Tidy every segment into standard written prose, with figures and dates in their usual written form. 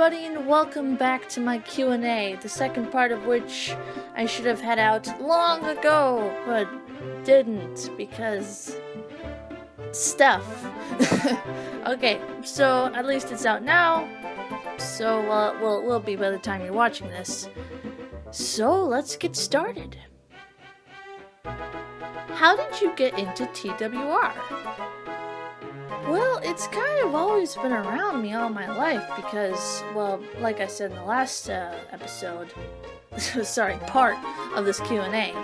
everybody, and welcome back to my Q&A, the second part of which I should have had out long ago, but didn't because stuff. Okay, so at least it's out now, so will be by the time you're watching this. So let's get started. How did you get into TWR? Well, it's kind of always been around me all my life because, well, like I said in the last episode, part of this Q&A,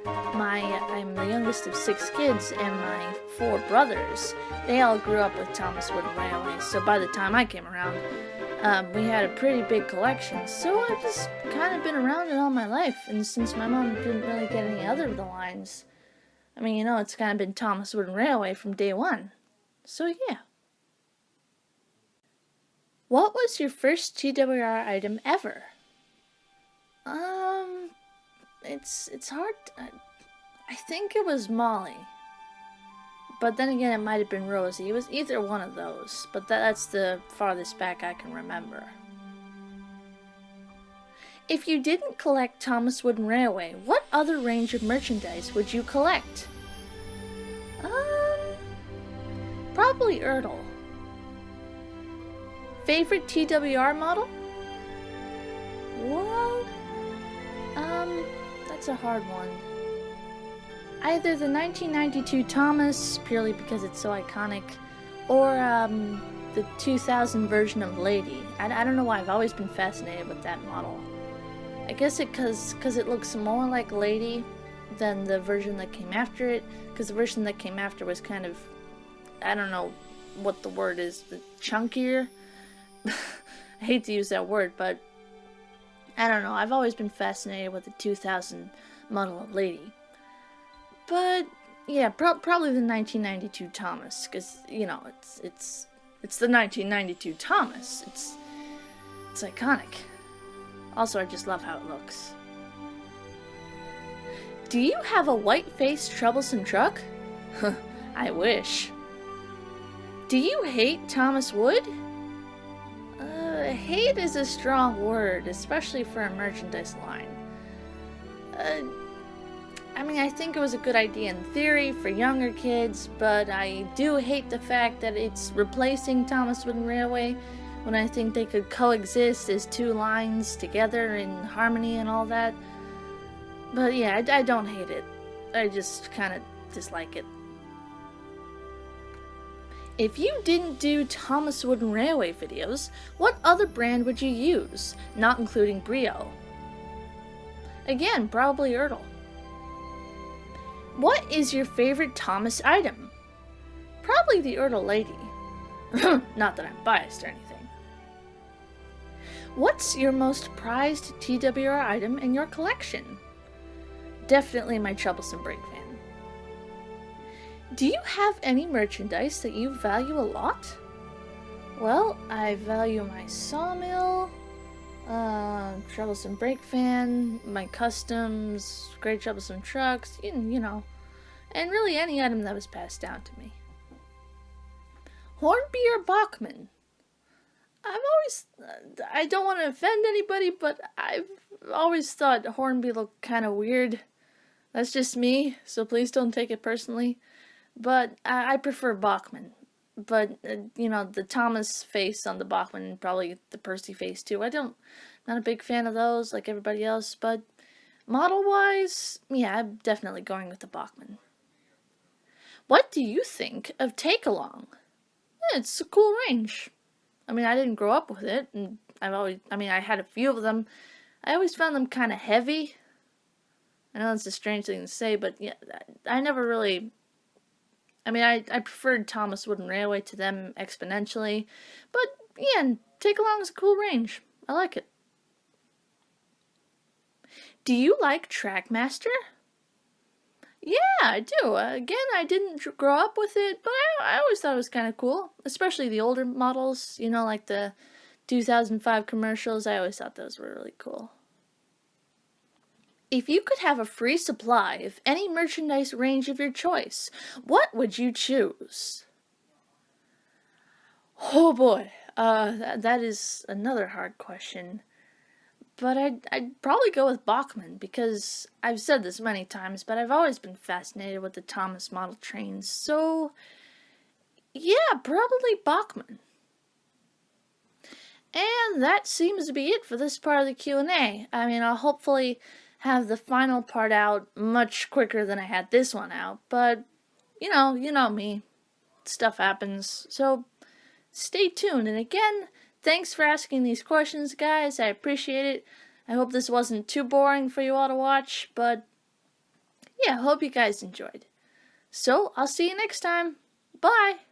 I'm the youngest of 6 kids, and my 4 brothers, they all grew up with Thomas Wooden Railways, so by the time I came around, we had a pretty big collection, so I've just kind of been around it all my life, and since my mom didn't really get any other of the lines, I mean, you know, it's kind of been Thomas Wooden Railway from day one. So yeah. What was your first TWR item ever? It's hard. I think it was Molly. But then again, it might have been Rosie. It was either one of those, but that's the farthest back I can remember. If you didn't collect Thomas Wooden Railway, what other range of merchandise would you collect? Probably Ertl. Favorite TWR model? Well, that's a hard one. Either the 1992 Thomas, purely because it's so iconic, or the 2000 version of Lady. I don't know why, I've always been fascinated with that model. I guess because it looks more like Lady than the version that came after it, because the version that came after was kind of, I don't know what the word is, but chunkier? I hate to use that word, but I don't know, I've always been fascinated with the 2000 model of Lady. But yeah, probably the 1992 Thomas, because, you know, it's the 1992 Thomas. It's iconic. Also, I just love how it looks. Do you have a white-faced troublesome truck? I wish. Do you hate Thomas Wood? Hate is a strong word, especially for a merchandise line. I mean, I think it was a good idea in theory for younger kids, but I do hate the fact that it's replacing Thomas Wooden Railway when I think they could coexist as 2 lines together in harmony and all that. But yeah, I don't hate it. I just kind of dislike it. If you didn't do Thomas Wooden Railway videos, what other brand would you use, not including Brio? Again, probably Ertl. What is your favorite Thomas item? Probably the Ertl Lady. Not that I'm biased or anything. What's your most prized TWR item in your collection? Definitely my Troublesome Brake Fan. Do you have any merchandise that you value a lot? Well, I value my sawmill, Troublesome Brake Fan, my customs, Great Troublesome Trucks, you know, and really any item that was passed down to me. Hornby or Bachmann? I don't want to offend anybody, but I've always thought Hornby looked kind of weird. That's just me, so please don't take it personally. But I prefer Bachmann. But, you know, the Thomas face on the Bachmann and probably the Percy face too. Not a big fan of those like everybody else, but model-wise, yeah, I'm definitely going with the Bachmann. What do you think of Take-Along? Yeah, it's a cool range. I mean, I didn't grow up with it, and I had a few of them. I always found them kind of heavy. I know that's a strange thing to say, but yeah, I never really... I preferred Thomas Wooden Railway to them exponentially, but yeah, Take-Along is a cool range. I like it. Do you like Trackmaster? Yeah, I do. Again, I didn't grow up with it, but I always thought it was kind of cool, especially the older models, you know, like the 2005 commercials. I always thought those were really cool. If you could have a free supply of any merchandise range of your choice, what would you choose? Oh boy, That is another hard question. But I'd probably go with Bachmann because I've said this many times, but I've always been fascinated with the Thomas model trains. So, yeah, probably Bachmann. And that seems to be it for this part of the Q&A. I mean, I'll hopefully have the final part out much quicker than I had this one out, but you know me. Stuff happens. So, stay tuned. And again, thanks for asking these questions, guys. I appreciate it. I hope this wasn't too boring for you all to watch, but yeah, hope you guys enjoyed. So, I'll see you next time. Bye!